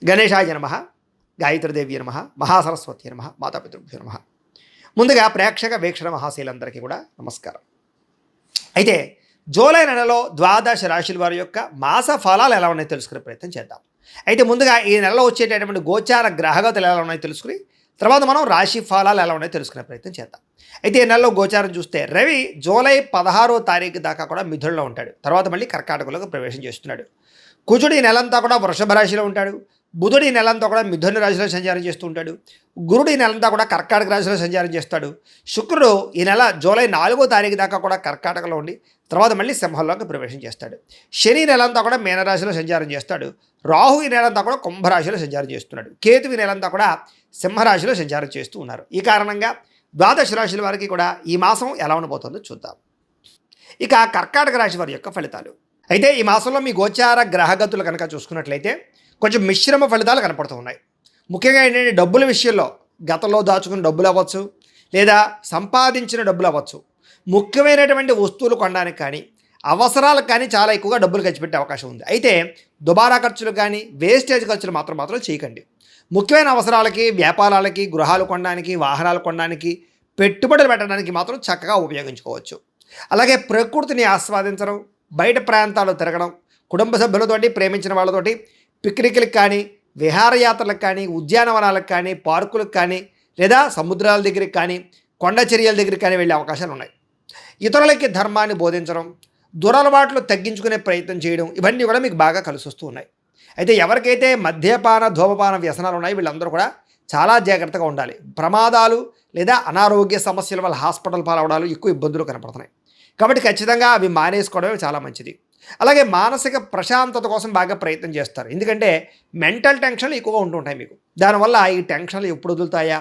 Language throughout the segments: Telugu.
గణేశాయ నమః, గాయత్రీదేవి నమః, మహాసరస్వతి నమః, మాతాపితృభ్యో నమః. ముందుగా ప్రేక్షక వీక్షణ మహాశీలందరికీ కూడా నమస్కారం. అయితే జూలై నెలలో ద్వాదశ రాశుల వారి యొక్క మాస ఫలాలు ఎలా ఉన్నాయో తెలుసుకునే ప్రయత్నం చేద్దాం. అయితే ముందుగా ఈ నెలలో వచ్చేటటువంటి గోచార గ్రహగతులు ఎలా ఉన్నాయో తెలుసుకుని తర్వాత మనం రాశి ఫలాలు ఎలా ఉన్నాయో తెలుసుకునే ప్రయత్నం చేద్దాం. అయితే ఈ నెలలో గోచారం చూస్తే రవి జూలై 16వ తారీఖు దాకా కూడా మిథునంలో ఉంటాడు. తర్వాత మళ్ళీ కర్కాటకంలోకి ప్రవేశం చేస్తున్నాడు. కుజుడు ఈ నెలంతా కూడా వృషభ రాశిలో ఉంటాడు. బుధుడు ఈ నెలంతా కూడా మిథున రాశిలో సంచారం చేస్తూ ఉంటాడు. గురుడు ఈ నెలంతా కూడా కర్కాటక రాశిలో సంచారం చేస్తాడు. శుక్రుడు ఈ నెల జూలై 4వ తారీఖు దాకా కూడా కర్కాటకలో ఉండి తర్వాత మళ్ళీ సింహంలోకి ప్రవేశం చేస్తాడు. శని నెలంతా కూడా మీనరాశిలో సంచారం చేస్తాడు. రాహు ఈ నెలంతా కూడా కుంభరాశిలో సంచారం చేస్తున్నాడు. కేతు ఈ నెలంతా కూడా సింహరాశిలో సంచారం చేస్తూ ఉన్నారు. ఈ కారణంగా ద్వాదశ రాశుల వారికి కూడా ఈ మాసం ఎలా ఉండబోతుందో చూద్దాం. ఇక కర్కాటక రాశి వారి యొక్క ఫలితాలు. అయితే ఈ మాసంలో మీ గోచార గ్రహగతులు కనుక చూసుకున్నట్లయితే కొంచెం మిశ్రమ ఫలితాలు కనపడుతూ ఉన్నాయి. ముఖ్యంగా ఏంటంటే డబ్బుల విషయంలో గతంలో దాచుకున్న డబ్బులు అవ్వచ్చు, లేదా సంపాదించిన డబ్బులు అవ్వచ్చు, ముఖ్యమైనటువంటి వస్తువులు కొనడానికి కానీ అవసరాలకు కానీ చాలా ఎక్కువగా డబ్బులు ఖర్చు పెట్టే అవకాశం ఉంది. అయితే దుబారా ఖర్చులు కానీ వేస్టేజ్ ఖర్చులు మాత్రం చేయకండి. ముఖ్యమైన అవసరాలకి, వ్యాపారాలకి, గృహాలు కొనడానికి, వాహనాలు కొనడానికి, పెట్టుబడులు పెట్టడానికి మాత్రం చక్కగా ఉపయోగించుకోవచ్చు. అలాగే ప్రకృతిని ఆస్వాదించడం, బయట ప్రాంతాలు తిరగడం, కుటుంబ సభ్యులతోటి, ప్రేమించిన వాళ్ళతోటి పిక్నిక్లకు కానీ, విహారయాత్రలకు కానీ, ఉద్యానవనాలకు కానీ, పార్కులకు కానీ, లేదా సముద్రాల దగ్గరికి కానీ, కొండ చర్యల దగ్గరికి కానీ వెళ్ళే అవకాశాలు ఉన్నాయి. ఇతరులకి ధర్మాన్ని బోధించడం, దురలవాట్లు తగ్గించుకునే ప్రయత్నం చేయడం, ఇవన్నీ కూడా మీకు బాగా కలిసి వస్తూ ఉన్నాయి. అయితే ఎవరికైతే మద్యపాన ధూమపాన వ్యసనాలు ఉన్నాయో వీళ్ళందరూ కూడా చాలా జాగ్రత్తగా ఉండాలి. ప్రమాదాలు లేదా అనారోగ్య సమస్యల వల్ల హాస్పిటల్ పాలవడాలు ఎక్కువ ఇబ్బందులు కనపడుతున్నాయి. కాబట్టి ఖచ్చితంగా అవి మానేసుకోవడమే చాలా మంచిది. అలాగే మానసిక ప్రశాంతత కోసం బాగా ప్రయత్నం చేస్తారు. ఎందుకంటే మెంటల్ టెన్షన్లు ఎక్కువగా ఉంటుంటాయి మీకు. దానివల్ల ఈ టెన్షన్లు ఎప్పుడు వదులుతాయా,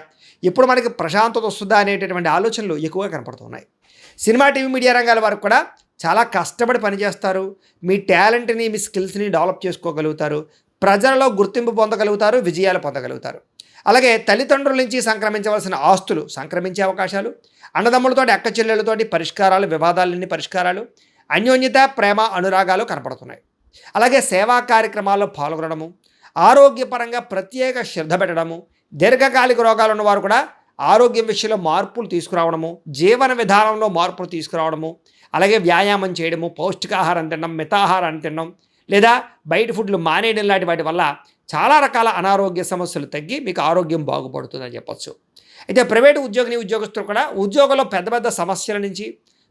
ఎప్పుడు మనకి ప్రశాంతత వస్తుందా అనేటటువంటి ఆలోచనలు ఎక్కువగా కనపడుతున్నాయి. సినిమా, టీవీ, మీడియా రంగాల వారికి కూడా చాలా కష్టపడి పనిచేస్తారు. మీ టాలెంట్ని, మీ స్కిల్స్ని డెవలప్ చేసుకోగలుగుతారు. ప్రజలలో గుర్తింపు పొందగలుగుతారు, విజయాలు పొందగలుగుతారు. అలాగే తల్లిదండ్రుల నుంచి సంక్రమించవలసిన ఆస్తులు సంక్రమించే అవకాశాలు, అన్నదమ్ములతోటి, అక్క చెల్లెళ్ళతోటి పరిష్కారాలు, వివాదాలన్నీ పరిష్కారాలు, అన్యోన్యత, ప్రేమ, అనురాగాలు కనపడుతున్నాయి. అలాగే సేవా కార్యక్రమాల్లో పాల్గొనడము, ఆరోగ్యపరంగా ప్రత్యేక శ్రద్ధ పెట్టడము, దీర్ఘకాలిక రోగాలు ఉన్నవారు కూడా ఆరోగ్యం విషయంలో మార్పులు తీసుకురావడము, జీవన విధానంలో మార్పులు తీసుకురావడము, అలాగే వ్యాయామం చేయడము, పౌష్టికాహారం తినడం, మితాహారాన్ని తినడం, లేదా బయట ఫుడ్లు మానేయడం లాంటి వాటి వల్ల చాలా రకాల అనారోగ్య సమస్యలు తగ్గి మీకు ఆరోగ్యం బాగుపడుతుందని చెప్పొచ్చు. అయితే ప్రైవేటు ఉద్యోగస్తులు కూడా ఉద్యోగంలో పెద్ద పెద్ద సమస్యల నుంచి,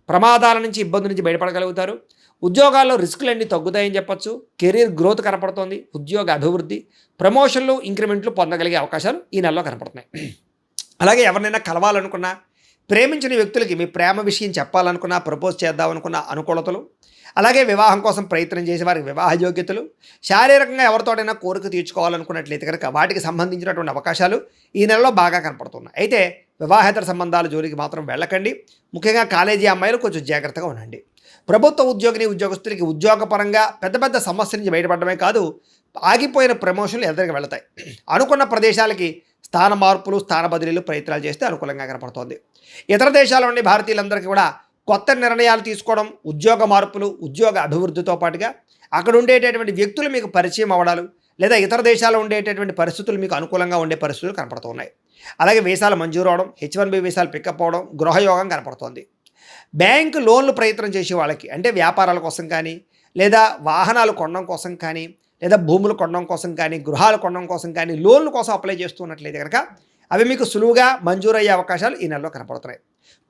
ప్రమాదాల నుంచి, ఇబ్బందుల నుంచి బయటపడగలుగుతారు. ఉద్యోగాల్లో రిస్కులన్నీ తగ్గుతాయని చెప్పొచ్చు. కెరీర్ గ్రోత్ కనపడుతోంది. ఉద్యోగ అభివృద్ధి, ప్రమోషన్లు, ఇంక్రిమెంట్లు పొందగలిగే అవకాశాలు ఈ నెలలో కనపడుతున్నాయి. అలాగే ఎవరినైనా కలవాలనుకున్నా, ప్రేమించిన వ్యక్తులకి మీ ప్రేమ విషయం చెప్పాలనుకున్నా, ప్రపోజ్ చేద్దామనుకున్న అనుకూలతలు, అలాగే వివాహం కోసం ప్రయత్నం చేసే వారికి వివాహ యోగ్యతలు, శారీరకంగా ఎవరితోటైనా కోరిక తీర్చుకోవాలనుకున్నట్లయితే కనుక వాటికి సంబంధించినటువంటి అవకాశాలు ఈ నెలలో బాగా కనపడుతున్నాయి. అయితే వివాహేతర సంబంధాల జోలికి మాత్రం వెళ్ళకండి. ముఖ్యంగా కాలేజీ అమ్మాయిలు కొంచెం జాగ్రత్తగా ఉండండి. ప్రభుత్వ ఉద్యోగస్తులకి ఉద్యోగపరంగా పెద్ద పెద్ద సమస్య నుంచి బయటపడమే కాదు, ఆగిపోయిన ప్రమోషన్లు ఎదురుగా వెళతాయి. అనుకున్న ప్రదేశాలకి స్థాన మార్పులు, స్థాన బదిలీలు ప్రయత్నాలు చేస్తే అనుకూలంగా కనపడుతోంది. ఇతర దేశాల నుండి భారతీయులందరికీ కూడా కొత్త నిర్ణయాలు తీసుకోవడం, ఉద్యోగ మార్పులు, ఉద్యోగ అభివృద్ధితో పాటుగా అక్కడ ఉండేటటువంటి వ్యక్తులు మీకు పరిచయం అవ్వడాలు, లేదా ఇతర దేశాల్లో ఉండేటటువంటి పరిస్థితులు మీకు అనుకూలంగా ఉండే పరిస్థితులు కనపడుతున్నాయి. అలాగే వీసాలు మంజూరు అవడం, H1B వీసాలు పికప్ అవడం, గృహయోగం కనపడుతోంది. బ్యాంకు లోన్లు ప్రయత్నం చేసే వాళ్ళకి, అంటే వ్యాపారాల కోసం కానీ, లేదా వాహనాలు కొనడం కోసం కానీ, లేదా భూములు కొనడం కోసం కానీ, గృహాలు కొనడం కోసం కానీ లోన్ల కోసం అప్లై చేస్తున్నట్లయితే కనుక అవి మీకు సులువుగా మంజూరయ్యే అవకాశాలు ఈ నెలలో కనపడుతున్నాయి.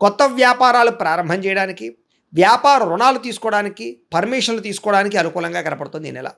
కొత్త వ్యాపారాలు ప్రారంభం చేయడానికి, వ్యాపార రుణాలు తీసుకోవడానికి, పర్మిషన్లు తీసుకోవడానికి అనుకూలంగా కనపడుతుంది ఈ నెల.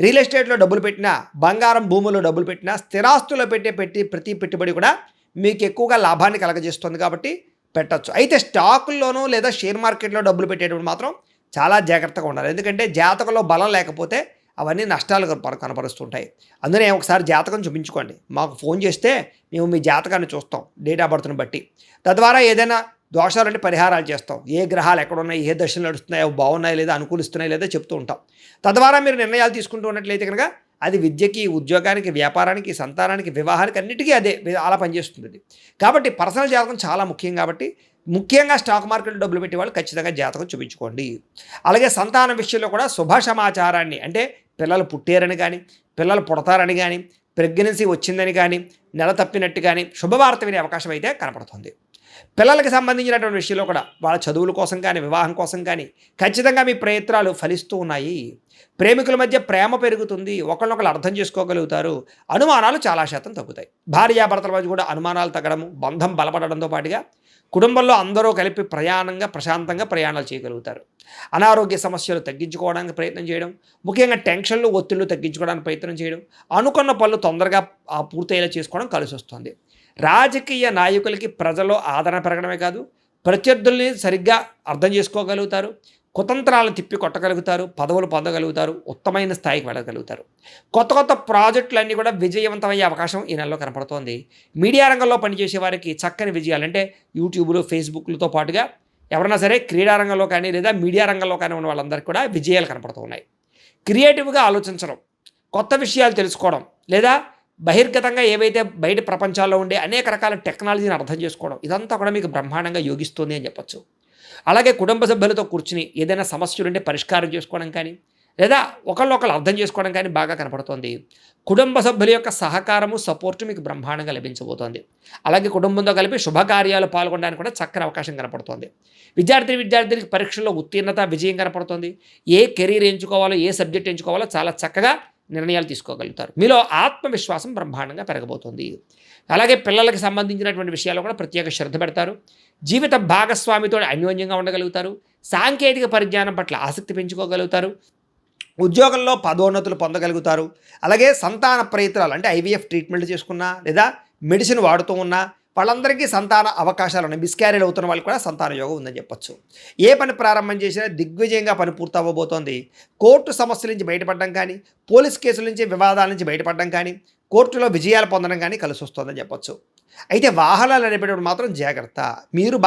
రియల్ ఎస్టేట్లో డబ్బులు పెట్టినా, బంగారం భూముల్లో డబ్బులు పెట్టినా, స్థిరాస్తుల్లో ప్రతి పెట్టుబడి కూడా మీకు ఎక్కువగా లాభాన్ని కలగజేస్తుంది కాబట్టి పెట్టచ్చు. అయితే స్టాకుల్లోనూ లేదా షేర్ మార్కెట్లో డబ్బులు పెట్టేటప్పుడు మాత్రం చాలా జాగ్రత్తగా ఉండాలి. ఎందుకంటే జాతకంలో బలం లేకపోతే అవన్నీ నష్టాలు కనపరుస్తుంటాయి. అందుకనే ఒకసారి జాతకం చూపించుకోండి. మాకు ఫోన్ చేస్తే మేము మీ జాతకాన్ని చూస్తాం, డేట్ ఆఫ్ బర్త్ని బట్టి. తద్వారా ఏదైనా దోషాలంటే పరిహారాలు చేస్తాం. ఏ గ్రహాలు ఎక్కడున్నాయి, ఏ దశలు నడుస్తున్నాయో, బాగున్నాయి లేదా, అనుకూలిస్తున్నాయి లేదా చెప్తూ ఉంటాం. తద్వారా మీరు నిర్ణయాలు తీసుకుంటూ ఉన్నట్లయితే కనుక అది విద్యకి, ఉద్యోగానికి, వ్యాపారానికి, సంతానానికి, వివాహానికి అన్నిటికీ అదే అలా పనిచేస్తుంది. కాబట్టి పర్సనల్ జాతకం చాలా ముఖ్యం. కాబట్టి ముఖ్యంగా స్టాక్ మార్కెట్లో డబ్బులు పెట్టే వాళ్ళు ఖచ్చితంగా జాతకం చూపించుకోండి. అలాగే సంతానం విషయంలో కూడా శుభ సమాచారాన్ని, అంటే పిల్లలు పుట్టారని కానీ, పిల్లలు పుడతారని కానీ, ప్రెగ్నెన్సీ వచ్చిందని కానీ నెల తప్పినట్టు కానీ శుభవార్త వినే అవకాశం అయితే కనపడుతుంది. పిల్లలకి సంబంధించినటువంటి విషయంలో కూడా వాళ్ళ చదువుల కోసం కానీ వివాహం కోసం కానీ ఖచ్చితంగా మీ ప్రయత్నాలు ఫలిస్తూ ఉన్నాయి. ప్రేమికుల మధ్య ప్రేమ పెరుగుతుంది, ఒకళ్ళొకళ్ళు అర్థం చేసుకోగలుగుతారు, అనుమానాలు చాలా శాతం తగ్గుతాయి. భార్యాభర్తల మధ్య కూడా అనుమానాలు తగ్గడము, బంధం బలపడడంతో పాటుగా కుటుంబంలో అందరూ కలిపి ప్రశాంతంగా ప్రయాణాలు చేయగలుగుతారు. అనారోగ్య సమస్యలు తగ్గించుకోవడానికి ప్రయత్నం చేయడం, ముఖ్యంగా టెన్షన్లు ఒత్తిళ్లు తగ్గించుకోవడానికి ప్రయత్నం చేయడం, అనుకున్న పనులు తొందరగా పూర్తయ్యేలా చేసుకోవడం కలిసి వస్తుంది. రాజకీయ నాయకులకి ప్రజల్లో ఆదరణ పెరగడమే కాదు, ప్రత్యర్థుల్ని సరిగ్గా అర్థం చేసుకోగలుగుతారు, కుతంత్రాలను తిప్పి కొట్టగలుగుతారు, పదవులు పొందగలుగుతారు, ఉత్తమైన స్థాయికి వెళ్ళగలుగుతారు. కొత్త ప్రాజెక్టులన్నీ కూడా విజయవంతమయ్యే అవకాశం ఈ నెలలో కనపడుతోంది. మీడియా రంగంలో పనిచేసే వారికి చక్కని విజయాలు, అంటే యూట్యూబ్లు, ఫేస్బుక్లతో పాటుగా ఎవరైనా సరే క్రీడా రంగంలో కానీ లేదా మీడియా రంగంలో కానీ ఉన్న వాళ్ళందరికీ కూడా విజయాలు కనపడుతూ ఉన్నాయి. క్రియేటివ్గా ఆలోచించడం, కొత్త విషయాలు తెలుసుకోవడం, లేదా బహిర్గతంగా ఏవైతే బయట ప్రపంచాల్లో ఉండే అనేక రకాల టెక్నాలజీని అర్థం చేసుకోవడం, ఇదంతా కూడా మీకు బ్రహ్మాండంగా యోగిస్తుంది అని చెప్పొచ్చు. అలాగే కుటుంబ సభ్యులతో కూర్చుని ఏదైనా సమస్యలు ఉంటే పరిష్కారం చేసుకోవడం కానీ లేదా ఒకళ్ళు అర్థం చేసుకోవడం కానీ బాగా కనపడుతోంది. కుటుంబ సభ్యుల యొక్క సహకారము, సపోర్టు మీకు బ్రహ్మాండంగా లభించబోతోంది. అలాగే కుటుంబంతో కలిపి శుభకార్యాలు పాల్గొనడానికి కూడా చక్కని అవకాశం కనపడుతోంది. విద్యార్థులకి పరీక్షల్లో ఉత్తీర్ణత, విజయం కనపడుతుంది. ఏ కెరీర్ ఎంచుకోవాలో, ఏ సబ్జెక్ట్ ఎంచుకోవాలో చాలా చక్కగా నిర్ణయాలు తీసుకోగలుగుతారు. మీలో ఆత్మవిశ్వాసం బ్రహ్మాండంగా పెరగబోతుంది. అలాగే పిల్లలకి సంబంధించినటువంటి విషయాల్లో కూడా ప్రత్యేక శ్రద్ధ పెడతారు. జీవిత భాగస్వామితో అన్యోన్యంగా ఉండగలుగుతారు. సాంకేతిక పరిజ్ఞానం పట్ల ఆసక్తి పెంచుకోగలుగుతారు. ఉద్యోగంలో పదోన్నతులు పొందగలుగుతారు. అలాగే సంతాన ప్రయత్నాలు, అంటే ఐవీఎఫ్ ట్రీట్మెంట్ చేసుకున్నా లేదా మెడిసిన్ వాడుతూ ఉన్నా వాళ్ళందరికీ సంతాన అవకాశాలు ఉన్నాయి. మిస్క్యారేజ్ అవుతున్న వాళ్ళకి కూడా సంతాన యోగం ఉందని చెప్పొచ్చు. ఏ పని ప్రారంభం చేసినా దిగ్విజయంగా పని పూర్తవ్వబోతోంది. కోర్టు సమస్యల నుంచి బయటపడడం కానీ, పోలీస్ కేసుల నుంచి, వివాదాల నుంచి బయటపడడం కానీ, కోర్టులో విజయాలు పొందడం కానీ కలిసి వస్తుందని చెప్పొచ్చు. అయితే వాహనాలు నడిపేటప్పుడు మాత్రం జాగ్రత్త. మీరు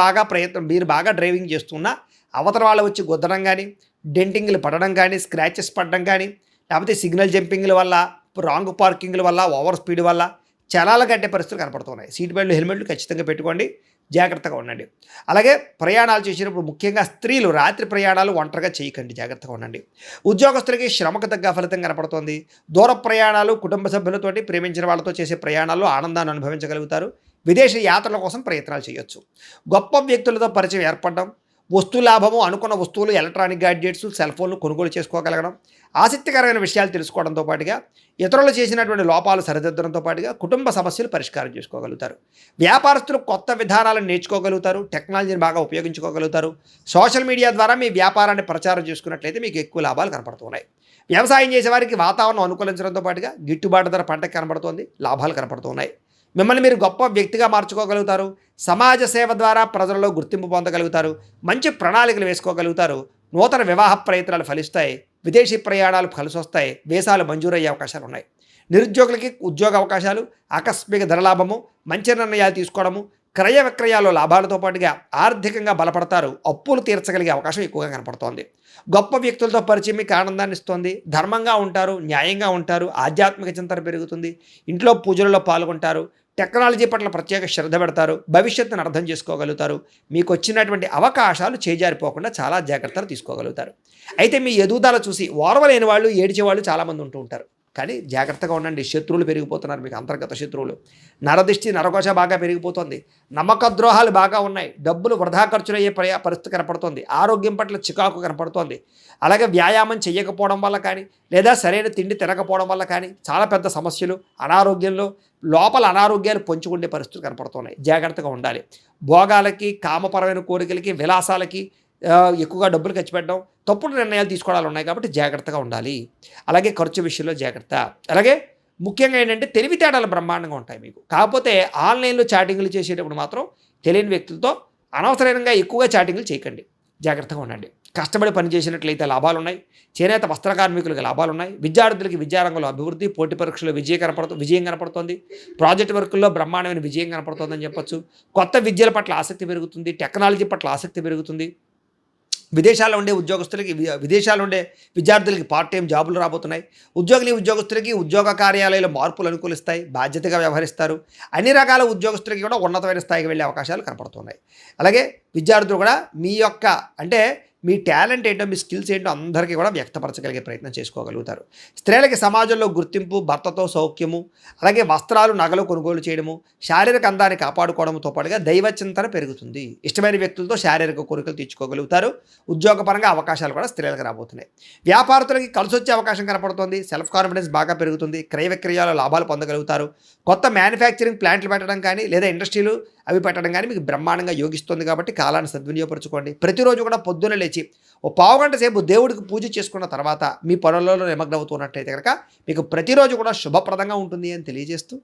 బాగా డ్రైవింగ్ చేస్తున్నా అవతల వాళ్ళు వచ్చి గుద్దడం కానీ, డెంటింగ్లు పడడం కానీ, స్క్రాచెస్ పడడం కానీ, లేకపోతే సిగ్నల్ జంపింగ్ల వల్ల, రాంగ్ పార్కింగ్ల వల్ల, ఓవర్ స్పీడ్ వల్ల చలాల కట్టే పరిస్థితులు కనపడుతున్నాయి. సీట్ బెల్ట్లు, హెల్మెట్లు ఖచ్చితంగా పెట్టుకోండి, జాగ్రత్తగా ఉండండి. అలాగే ప్రయాణాలు చేసినప్పుడు ముఖ్యంగా స్త్రీలు రాత్రి ప్రయాణాలు ఒంటరిగా చేయకండి, జాగ్రత్తగా ఉండండి. ఉద్యోగస్తులకి శ్రమకు తగ్గ ఫలితం కనపడుతోంది. దూర ప్రయాణాలు, కుటుంబ సభ్యులతోటి, ప్రేమించిన వాళ్ళతో చేసే ప్రయాణాల్లో ఆనందాన్ని అనుభవించగలుగుతారు. విదేశ యాత్రల కోసం ప్రయత్నాలు చేయొచ్చు. గొప్ప వ్యక్తులతో పరిచయం ఏర్పడడం, వస్తు లాభము, అనుకున్న వస్తువులు, ఎలక్ట్రానిక్ గ్యాడ్జెట్స్, సెల్ ఫోన్లు కొనుగోలు చేసుకోగలగడం, ఆసక్తికరమైన విషయాలు తెలుసుకోవడంతో పాటుగా ఇతరులు చేసినటువంటి లోపాలు సరిదిద్దడంతో పాటుగా కుటుంబ సమస్యలు పరిష్కారం చేసుకోగలుగుతారు. వ్యాపారస్తులు కొత్త విధానాలను నేర్చుకోగలుగుతారు, టెక్నాలజీని బాగా ఉపయోగించుకోగలుగుతారు. సోషల్ మీడియా ద్వారా మీ వ్యాపారాన్ని ప్రచారం చేసుకున్నట్లయితే మీకు ఎక్కువ లాభాలు కనపడుతున్నాయి. వ్యవసాయం చేసేవారికి వాతావరణం అనుకూలించడంతో పాటుగా గిట్టుబాటు ధర పంటకు కనపడుతోంది, లాభాలు కనపడుతున్నాయి. మిమ్మల్ని మీరు గొప్ప వ్యక్తిగా మార్చుకోగలుగుతారు. సమాజ సేవ ద్వారా ప్రజలలో గుర్తింపు పొందగలుగుతారు. మంచి ప్రణాళికలు వేసుకోగలుగుతారు. నూతన వివాహ ప్రయత్నాలు ఫలిస్తాయి. విదేశీ ప్రయాణాలు కలిసి వస్తాయి. వీసాలు మంజూరయ్యే అవకాశాలు ఉన్నాయి. నిరుద్యోగులకి ఉద్యోగ అవకాశాలు, ఆకస్మిక ధనలాభము, మంచి నిర్ణయాలు తీసుకోవడము, క్రయ విక్రయాల్లో లాభాలతో పాటుగా ఆర్థికంగా బలపడతారు. అప్పులు తీర్చగలిగే అవకాశం ఎక్కువగా కనపడుతోంది. గొప్ప వ్యక్తులతో పరిచయం మీకు ఆనందాన్ని ఇస్తుంది. ధర్మంగా ఉంటారు, న్యాయంగా ఉంటారు, ఆధ్యాత్మిక చింతన పెరుగుతుంది. ఇంట్లో పూజలలో పాల్గొంటారు. టెక్నాలజీ పట్ల ప్రత్యేక శ్రద్ధ పెడతారు. భవిష్యత్తును అర్థం చేసుకోగలుగుతారు. మీకు వచ్చినటువంటి అవకాశాలు చేజారిపోకుండా చాలా జాగ్రత్తలు తీసుకోగలుగుతారు. అయితే మీ ఎదుగుదల చూసి ఓర్వలేని వాళ్ళు, ఏడిచేవాళ్ళు చాలామంది ఉంటూ ఉంటారు. కానీ జాగ్రత్తగా ఉండండి. శత్రువులు పెరిగిపోతున్నారు, మీకు అంతర్గత శత్రువులు. నరదిష్టి, నరకోశ బాగా పెరిగిపోతుంది. నమ్మక ద్రోహాలు బాగా ఉన్నాయి. డబ్బులు వృధా ఖర్చులయ్యే పరిస్థితి కనపడుతోంది. ఆరోగ్యం పట్ల చికాకు కనపడుతోంది. అలాగే వ్యాయామం చేయకపోవడం వల్ల కానీ లేదా సరైన తిండి తినకపోవడం వల్ల కానీ చాలా పెద్ద సమస్యలు, అనారోగ్యంలో లోపల అనారోగ్యాలు పొంచుకునే పరిస్థితులు కనపడుతున్నాయి. జాగ్రత్తగా ఉండాలి. భోగాలకి, కామపరమైన కోరికలకి, విలాసాలకి ఎక్కువగా డబ్బులు ఖర్చు పెట్టడం, తప్పుడు నిర్ణయాలు తీసుకోవడాలు ఉన్నాయి. కాబట్టి జాగ్రత్తగా ఉండాలి. అలాగే ఖర్చు విషయంలో జాగ్రత్త. అలాగే ముఖ్యంగా ఏంటంటే తెలివితేటలు బ్రహ్మాండంగా ఉంటాయి మీకు. కాకపోతే ఆన్లైన్లో చాటింగ్లు చేసేటప్పుడు మాత్రం తెలియని వ్యక్తులతో అనవసరంగా ఎక్కువగా చాటింగ్లు చేయకండి, జాగ్రత్తగా ఉండండి. కష్టపడి పనిచేసినట్లయితే లాభాలు ఉన్నాయి. చేనేత వస్త్ర కార్మికులకి లాభాలు ఉన్నాయి. విద్యార్థులకి విద్యారంగంలో అభివృద్ధి, పోటీ పరీక్షలో విజయం కనపడుతుంది. ప్రాజెక్ట్ వర్కుల్లో బ్రహ్మాండమైన విజయం కనపడుతుందని చెప్పొచ్చు. కొత్త విద్యల పట్ల ఆసక్తి పెరుగుతుంది. టెక్నాలజీ పట్ల ఆసక్తి పెరుగుతుంది. విదేశాల్లో ఉండే విద్యార్థులకి పార్ట్ టైం జాబులు రాబోతున్నాయి. ఉద్యోగస్తులకి ఉద్యోగ కార్యాలయాల మార్పులు అనుకూలిస్తాయి. బాధ్యతగా వ్యవహరిస్తారు. అన్ని రకాల ఉద్యోగస్తులకి కూడా ఉన్నతమైన స్థాయికి వెళ్ళే అవకాశాలు కనపడుతున్నాయి. అలాగే విద్యార్థులు కూడా మీ యొక్క అంటే మీ టాలెంట్ ఏంటో, మీ స్కిల్స్ ఏంటో అందరికీ కూడా వ్యక్తపరచగలిగే ప్రయత్నం చేసుకోగలుగుతారు. స్త్రీలకి సమాజంలో గుర్తింపు, భర్తతో సౌఖ్యము, అలాగే వస్త్రాలు, నగలు కొనుగోలు చేయడము, శారీరక అందాన్ని కాపాడుకోవడంతో పాటుగా దైవ చింతన పెరుగుతుంది. ఇష్టమైన వ్యక్తులతో శారీరక కోరికలు తీర్చుకోగలుగుతారు. ఉద్యోగపరంగా అవకాశాలు కూడా స్త్రీలకు రాబోతున్నాయి. వ్యాపారస్తులకి కలిసొచ్చే అవకాశం కనపడుతుంది. సెల్ఫ్ కాన్ఫిడెన్స్ బాగా పెరుగుతుంది. క్రయ విక్రయాల లాభాలు పొందగలుగుతారు. కొత్త మ్యానుఫ్యాక్చరింగ్ ప్లాంట్లు పెట్టడం కానీ, లేదా ఇండస్ట్రీలు అవి పెట్టడం కానీ మీకు బ్రహ్మాండంగా యోగిస్తుంది. కాబట్టి కాలాన్ని సద్వినియోగపరచుకోండి. ప్రతిరోజు కూడా పొద్దున్న లేచి ఓ పావుగంట సేపు దేవుడికి పూజ చేసుకున్న తర్వాత మీ పనులలో నిమగ్నమవుతున్నట్లయితే కనుక మీకు ప్రతిరోజు కూడా శుభప్రదంగా ఉంటుంది అని తెలియజేస్తూ,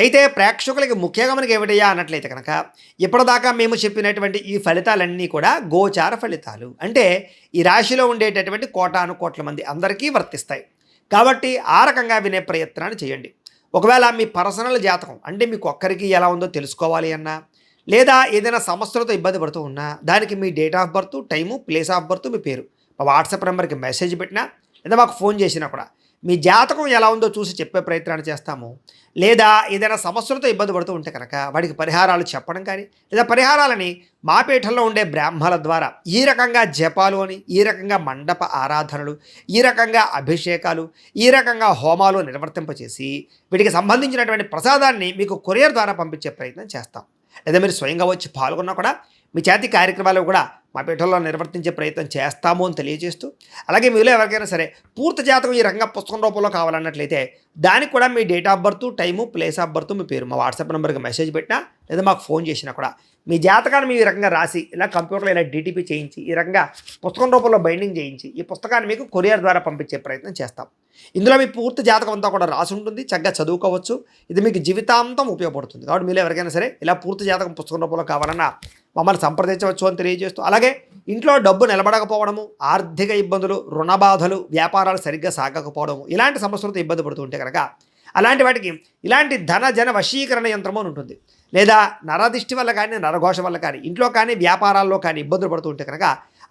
అయితే ప్రేక్షకులకి ముఖ్యంగా మనకి ఏమిటయ్యా అన్నట్లయితే కనుక ఇప్పటిదాకా మేము చెప్పినటువంటి ఈ ఫలితాలన్నీ కూడా గోచార ఫలితాలు. అంటే ఈ రాశిలో ఉండేటటువంటి కోటాను కోట్ల మంది అందరికీ వర్తిస్తాయి. కాబట్టి ఆ రకంగా వినే ప్రయత్నాన్ని చేయండి. ఒకవేళ మీ పర్సనల్ జాతకం అంటే మీకు ఒక్కరికి ఎలా ఉందో తెలుసుకోవాలి అన్నా, లేదా ఏదైనా సమస్యలతో ఇబ్బంది పడుతూ ఉన్నా, దానికి మీ date of birth, time, place of birth, మీ పేరు మా వాట్సాప్ నెంబర్కి మెసేజ్ పెట్టినా, లేదా మాకు ఫోన్ చేసినా కూడా మీ జాతకం ఎలా ఉందో చూసి చెప్పే ప్రయత్నాన్ని చేస్తాము. లేదా ఏదైనా సమస్యలతో ఇబ్బంది పడుతూ ఉంటే కనుక వాడికి పరిహారాలు చెప్పడం కానీ, లేదా పరిహారాలని మా పీఠంలో ఉండే బ్రాహ్మణుల ద్వారా ఈ రకంగా జపాలు అని, ఈ రకంగా మండప ఆరాధనలు, ఈ రకంగా అభిషేకాలు, ఈ రకంగా హోమాలు నిర్వర్తింపచేసి వీటికి సంబంధించినటువంటి ప్రసాదాన్ని మీకు కొరియర్ ద్వారా పంపించే ప్రయత్నం చేస్తాం. లేదా మీరు స్వయంగా వచ్చి పాల్గొన్నా కూడా మీ చేతి కార్యక్రమాలు కూడా మా పీఠంలో నిర్వర్తించే ప్రయత్నం చేస్తాము అని తెలియజేస్తూ, అలాగే మీలో ఎవరికైనా సరే పూర్తి జాతకం ఈ రకంగా పుస్తకం రూపంలో కావాలన్నట్లయితే దానికి కూడా మీ date of birth, time, place of birth, మీ పేరు మా వాట్సాప్ నెంబర్కి మెసేజ్ పెట్టినా, లేదా మాకు ఫోన్ చేసినా కూడా మీ జాతకాన్ని ఈ రకంగా రాసి ఇలా కంప్యూటర్లో ఇలా డిటిపి చేయించి ఈ రకంగా పుస్తకం రూపంలో బైండింగ్ చేయించి ఈ పుస్తకాన్ని మీకు కొరియర్ ద్వారా పంపించే ప్రయత్నం చేస్తాం. ఇందులో మీ పూర్తి జాతకం అంతా కూడా రాసి ఉంటుంది. చక్కగా చదువుకోవచ్చు. ఇది మీకు జీవితాంతం ఉపయోగపడుతుంది. కాబట్టి మీరు ఎవరికైనా సరే ఇలా పూర్తి జాతకం పుస్తకం రూపంలో కావాలన్నా మమ్మల్ని సంప్రదించవచ్చు అని తెలియజేస్తూ, అలాగే ఇంట్లో డబ్బు నిలబడకపోవడము, ఆర్థిక ఇబ్బందులు, రుణ బాధలు, వ్యాపారాలు సరిగ్గా సాగకపోవడము, ఇలాంటి సమస్యలతో ఇబ్బంది పడుతూ ఉంటే కనుక అలాంటి వాటికి ఇలాంటి ధన జన వశీకరణ యంత్రము అని ఉంటుంది. లేదా నరదిష్టి వల్ల కానీ, నరఘోష వల్ల కానీ, ఇంట్లో కానీ వ్యాపారాల్లో కానీ ఇబ్బందులు పడుతూ ఉంటే కనుక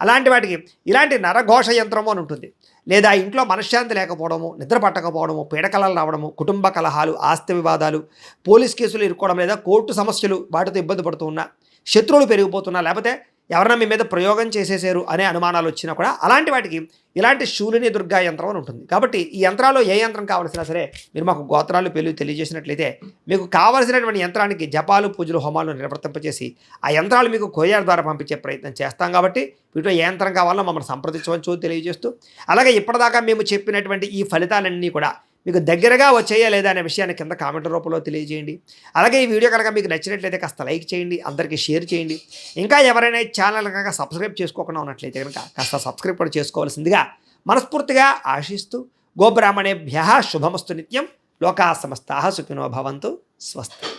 అలాంటి వాటికి ఇలాంటి నరఘోష యంత్రము అని ఉంటుంది. లేదా ఇంట్లో మనశ్శాంతి లేకపోవడము, నిద్ర పట్టకపోవడము, పీడకలలు రావడము, కుటుంబ కలహాలు, ఆస్తి వివాదాలు, పోలీస్ కేసులు ఇరుక్కోవడం, లేదా కోర్టు సమస్యలు వాటితో ఇబ్బంది పడుతూ ఉన్నా, శత్రువులు పెరిగిపోతున్నా, లేకపోతే ఎవరన్నా మీ మీద ప్రయోగం చేసేసారు అనే అనుమానాలు వచ్చినా కూడా అలాంటి వాటికి ఇలాంటి శూలిని దుర్గా యంత్రం అని ఉంటుంది. కాబట్టి ఈ యంత్రాల్లో ఏ యంత్రం కావాల్సినా సరే మీరు మాకు గోత్రాలు పేర్లు తెలియజేసినట్లయితే మీకు కావాల్సినటువంటి యంత్రానికి జపాలు, పూజలు, హోమాలు నిర్వర్తింపచేసి ఆ యంత్రాలు మీకు కొరియర్ ద్వారా పంపించే ప్రయత్నం చేస్తాం. కాబట్టి వీటిలో ఏ యంత్రం కావాలో మమ్మల్ని సంప్రదించవచ్చు తెలియజేస్తూ, అలాగే ఇప్పటిదాకా మేము చెప్పినటువంటి ఈ ఫలితాలన్నీ కూడా మీకు దగ్గరగా వచ్చేయా లేదా అనే విషయాన్ని కింద కామెంట్ రూపంలో తెలియజేయండి. అలాగే ఈ వీడియో కనుక మీకు నచ్చినట్లయితే కాస్త లైక్ చేయండి, అందరికీ షేర్ చేయండి. ఇంకా ఎవరైనా ఈ ఛానల్ కనుక సబ్స్క్రైబ్ చేసుకోకుండా ఉన్నట్లయితే కనుక కాస్త సబ్స్క్రైబ్ కూడా చేసుకోవాల్సిందిగా మనస్ఫూర్తిగా ఆశిస్తూ, గోబ్రాహ్మణేభ్యః శుభమస్తు నిత్యం. లోకా సమస్తాః సుఖినో భవంతు. స్వస్తి.